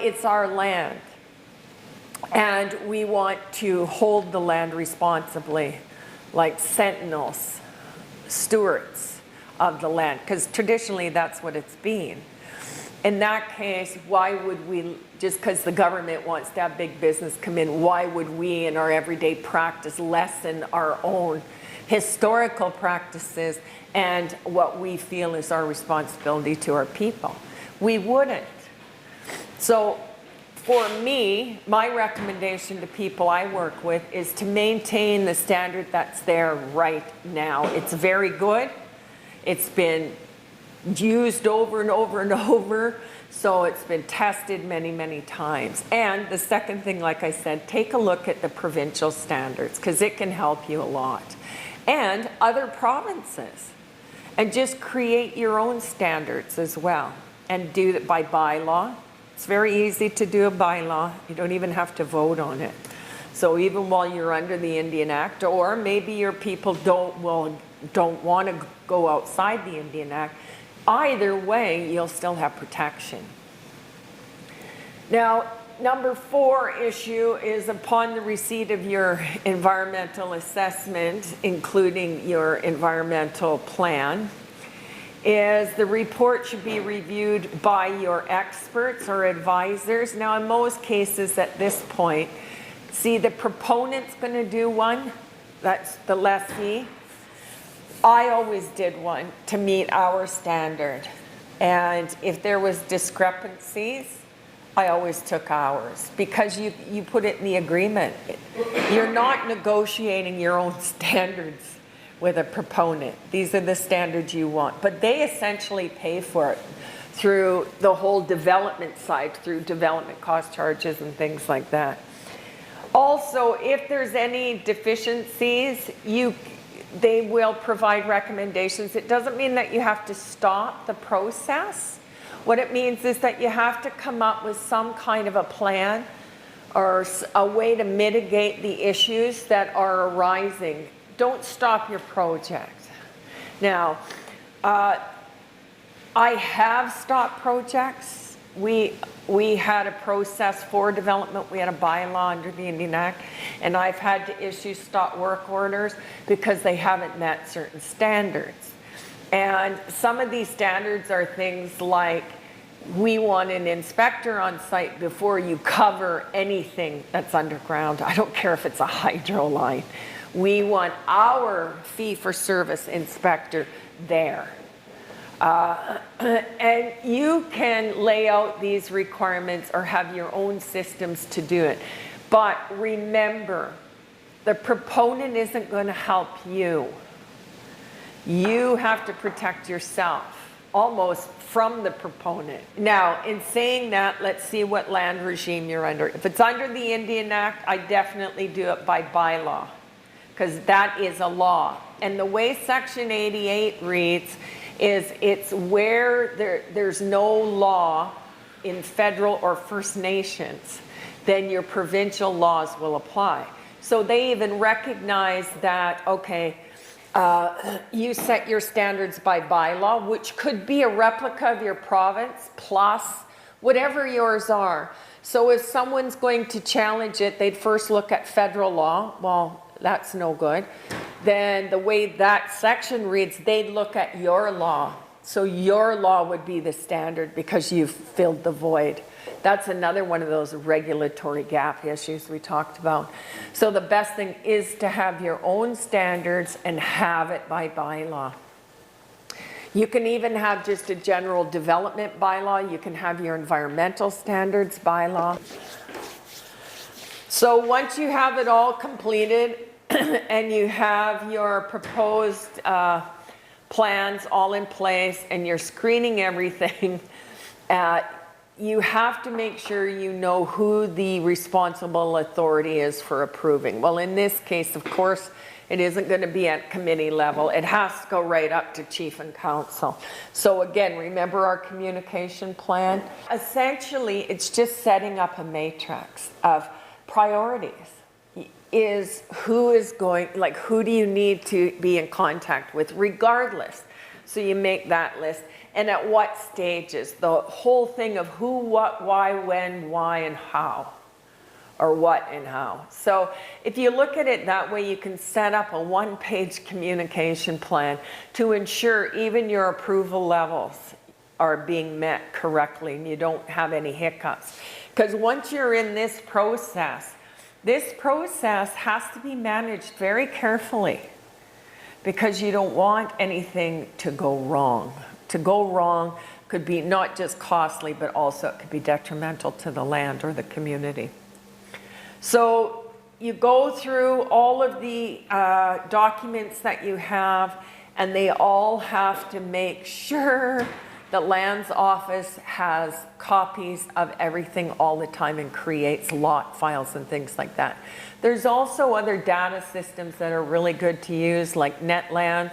it's our land. And we want to hold the land responsibly, like sentinels, stewards of the land, because traditionally that's what it's been. In that case, why would we, just because the government wants to have big business come in, why would we in our everyday practice lessen our own historical practices and what we feel is our responsibility to our people? We wouldn't. So for me, my recommendation to people I work with is to maintain the standard that's there right now. It's very good. It's been used over and over and over, so it's been tested many, many times. And the second thing, like I said, take a look at the provincial standards, because it can help you a lot. And other provinces. And just create your own standards as well. And do it by bylaw. It's very easy to do a bylaw. You don't even have to vote on it. So even while you're under the Indian Act, or maybe your people don't want to go outside the Indian Act, either way, you'll still have protection. Now, number 4 issue is upon the receipt of your environmental assessment, including your environmental plan, is the report should be reviewed by your experts or advisors. Now, in most cases at this point, see, the proponent's going to do one, that's the lessee. I always did one to meet our standard. And if there was discrepancies, I always took ours, because you put it in the agreement. You're not negotiating your own standards with a proponent. These are the standards you want. But they essentially pay for it through the whole development side, through development cost charges and things like that. Also, if there's any deficiencies, they will provide recommendations. It doesn't mean that you have to stop the process. What it means is that you have to come up with some kind of a plan or a way to mitigate the issues that are arising. Don't stop your project. Now, I have stopped projects. We had a process for development. We had a bylaw under the Indian Act, and I've had to issue stop work orders because they haven't met certain standards. And some of these standards are things like, we want an inspector on site before you cover anything that's underground. I don't care if it's a hydro line. We want our fee-for-service inspector there. And you can lay out these requirements or have your own systems to do it. But remember, the proponent isn't going to help you. You have to protect yourself, almost from the proponent. Now, in saying that, let's see what land regime you're under. If it's under the Indian Act, I definitely do it by bylaw, because that is a law. And the way Section 88 reads is it's where there's no law in federal or First Nations, then your provincial laws will apply. So they even recognize that, okay, you set your standards by bylaw, which could be a replica of your province plus whatever yours are. So if someone's going to challenge it, they'd first look at federal law. Well, that's no good. Then the way that section reads, they'd look at your law. So your law would be the standard because you've filled the void. That's another one of those regulatory gap issues we talked about. So the best thing is to have your own standards and have it by bylaw. You can even have just a general development bylaw. You can have your environmental standards bylaw. So once you have it all completed and you have your proposed plans all in place and you're screening everything, you have to make sure you know who the responsible authority is for approving. Well, in this case, of course, it isn't going to be at committee level. It has to go right up to chief and council. So again, remember our communication plan? Essentially, it's just setting up a matrix of priorities. Is who is going, like who do you need to be in contact with regardless? So you make that list. And at what stages? The whole thing of who, what, why, when, why, and how. Or what and how. So if you look at it that way, you can set up a one-page communication plan to ensure even your approval levels are being met correctly and you don't have any hiccups. Because once you're in this process has to be managed very carefully because you don't want anything to go wrong. To go wrong could be not just costly, but also it could be detrimental to the land or the community. So you go through all of the documents that you have, and they all have to make sure the Lands Office has copies of everything all the time and creates lot files and things like that. There's also other data systems that are really good to use, like Netlands,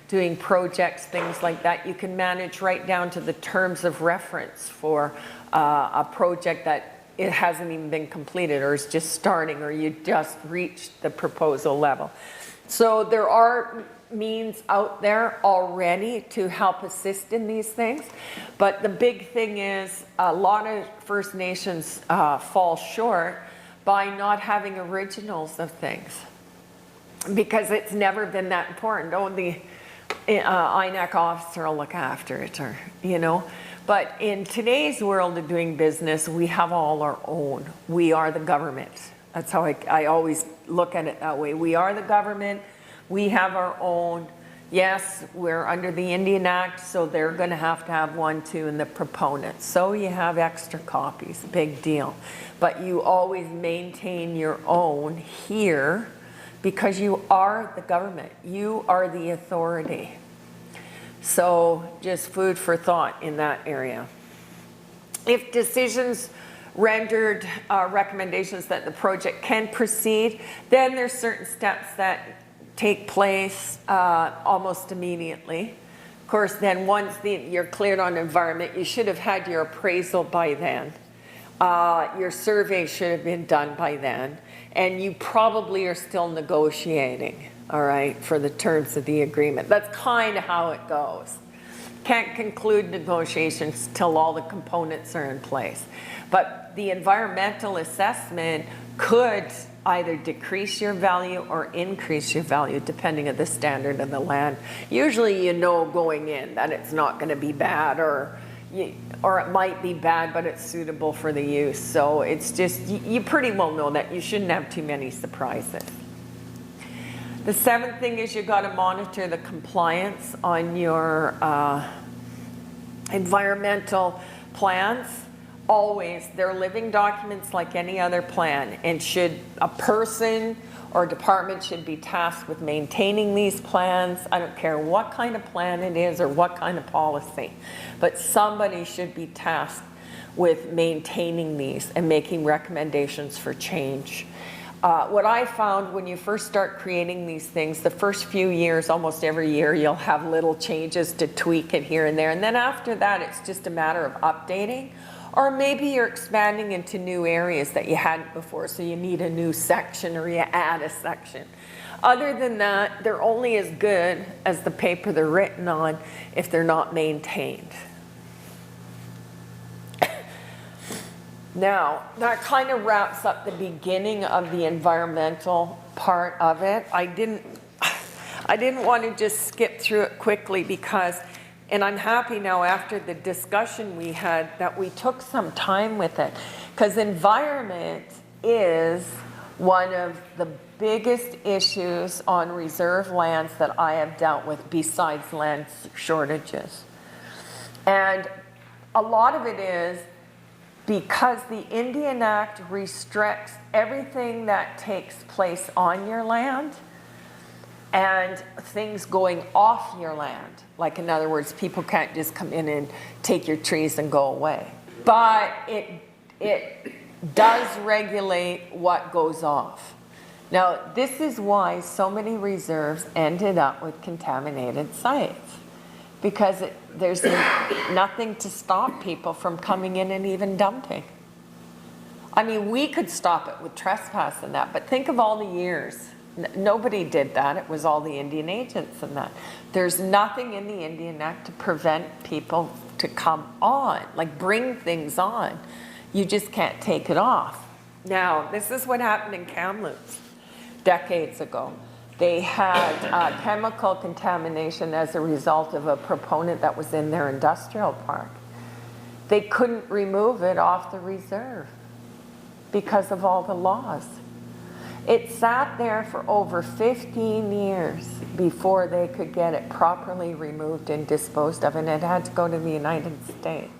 doing projects, things like that. You can manage right down to the terms of reference for a project that it hasn't even been completed or is just starting or you just reached the proposal level. So there are means out there already to help assist in these things. But the big thing is a lot of First Nations fall short by not having originals of things because it's never been that important. Oh, the INAC officer will look after it, or, you know. But in today's world of doing business, we have all our own. We are the government. That's how I always look at it that way. We are the government. We have our own. Yes, we're under the Indian Act, so they're going to have one too, and the proponents. So you have extra copies, big deal. But you always maintain your own here because you are the government. You are the authority. So just food for thought in that area. If decisions rendered recommendations that the project can proceed, then there's certain steps that take place almost immediately. Of course, then once you're cleared on environment, you should have had your appraisal by then. Your survey should have been done by then. And you probably are still negotiating, all right, for the terms of the agreement. That's kind of how it goes. Can't conclude negotiations till all the components are in place. But the environmental assessment could either decrease your value or increase your value depending on the standard of the land. Usually you know going in that it's not going to be bad, or it might be bad but it's suitable for the use. So it's just, you pretty well know that you shouldn't have too many surprises. The seventh thing is you've got to monitor the compliance on your environmental plans. Always, they're living documents like any other plan, and should a person or department should be tasked with maintaining these plans. I don't care what kind of plan it is or what kind of policy, but somebody should be tasked with maintaining these and making recommendations for change. What I found when you first start creating these things, the first few years, almost every year, you'll have little changes to tweak it here and there. And then after that, it's just a matter of updating. Or maybe you're expanding into new areas that you hadn't before, so you need a new section or you add a section. Other than that, they're only as good as the paper they're written on if they're not maintained. Now, that kind of wraps up the beginning of the environmental part of it. I didn't want to just skip through it quickly because, and I'm happy now after the discussion we had that we took some time with it, because environment is one of the biggest issues on reserve lands that I have dealt with besides land shortages. And a lot of it is because the Indian Act restricts everything that takes place on your land and things going off your land. Like, in other words, people can't just come in and take your trees and go away. But it does regulate what goes off. Now, this is why so many reserves ended up with contaminated sites, because there's nothing to stop people from coming in and even dumping. I mean, we could stop it with trespass and that, but think of all the years Nobody did that. It was all the Indian agents and that. There's nothing in the Indian Act to prevent people to come on, like bring things on. You just can't take it off. Now, this is what happened in Kamloops decades ago. They had chemical contamination as a result of a proponent that was in their industrial park. They couldn't remove it off the reserve because of all the laws. It sat there for over 15 years before they could get it properly removed and disposed of, and it had to go to the United States.